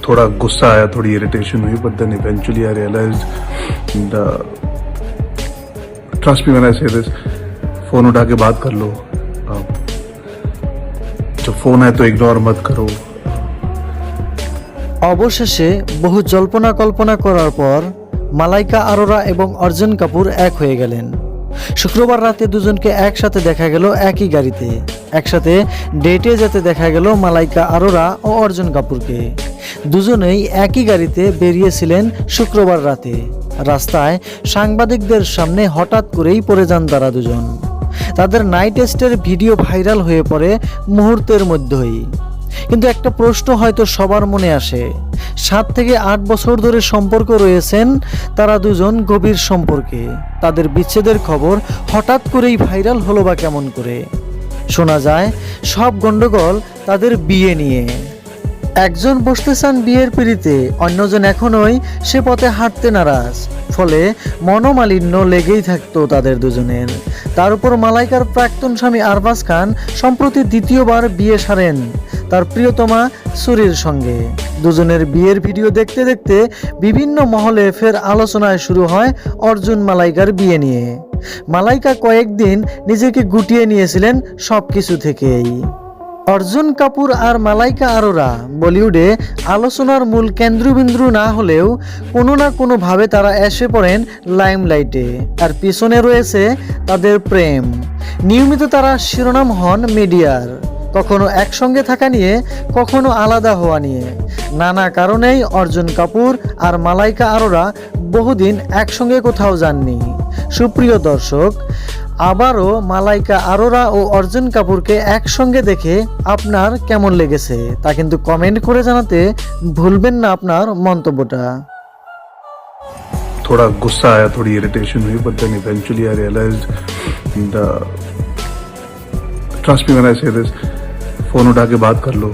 थोड़ा गुस्सा आया, थोड़ी इरिटेशन हुई, but then eventually I realised trust me when I say this, phone उठा के बात कर लो। जब फोन है तो इग्नोर मत करो। অবশেষে বহু জল্পনা কল্পনা করার পর মালাইকা আরোরা এবং অর্জুন কাপুর এক হয়ে গেলেন। শুক্রবার রাতে দুজনকে একসাথে দেখা গেল একই গাড়িতে, একসাথে ডেটে যেতে দেখা গেল মালাইকা আরোরা ও অর্জুন কাপুরকে। দুজনেই একই গাড়িতে বেরিয়েছিলেন শুক্রবার রাতে। রাস্তায় সাংবাদিকদের সামনে হঠাৎ করেই পড়ে যান তারা দুজন। তাদের নাইট টেস্টের ভিডিও ভাইরাল হয়ে পড়ে মুহূর্তের মধ্যেই। কিন্তু একটা প্রশ্ন হয়তো সবার মনে আসে, 7 থেকে 8 বছর ধরে সম্পর্ক রয়েছেন তারা দুজন গভীর সম্পর্কে, তাদের বিচ্ছেদের খবর হঠাৎ করেই ভাইরাল হলো বা কেমন করে? শোনা যায় সব গন্ডগোল তাদের বিয়ে নিয়ে। একজন বসতে চান বিয়ের পিঁড়িতে, অন্যজন এখনোই সে পথে হাঁটতে নারাজ, ফলে মনোমালিন্য লেগেই থাকতো তাদের দুজনের। তার উপর মালাইকার প্রাক্তন স্বামী আরবাজ খান সম্প্রতি দ্বিতীয়বার বিয়ে সারেন তার প্রিয়তমা সুরির সঙ্গে। দুজনের বিয়ের ভিডিও দেখতে দেখতে বিভিন্ন মহলে ফের আলোচনায় শুরু হয় অর্জুন মালাইকার বিয়ে নিয়ে। মালাইকা কয়েকদিন নিজেকে গুটিয়ে নিয়েছিলেন সব কিছু থেকেই। অর্জুন কাপুর আর মালাইকা আরোরা বলিউডে আলোচনার মূল কেন্দ্রবিন্দু না হলেও কোনো না কোনোভাবে তারা এসে পড়েন লাইমলাইটে, আর পিছনে রয়েছে তাদের প্রেম। নিয়মিত তারা শিরোনাম হন মিডিয়ার, কখনো একসঙ্গে থাকা নিয়ে, কখনো আলাদা হওয়া নিয়ে। নানা কারণেই অর্জুন কাপুর আর মালাইকা আরোরা বহুদিন একসঙ্গে কোথাও যাননি। সুপ্রিয় দর্শক, আবারও মালাইকা আরোরা ও অর্জুন কাপুরকে একসঙ্গে দেখে আপনার কেমন লেগেছে তা কিন্তু কমেন্ট করে জানাতে ভুলবেন না আপনার মন্তব্যটা। थोड़ा गुस्सा आया, थोड़ी इरिटेशन हुई, but then eventually I realised trust me when I say this, phone उठा के बात कर लो।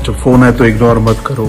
जब फोन है तो इग्नोर मत करो।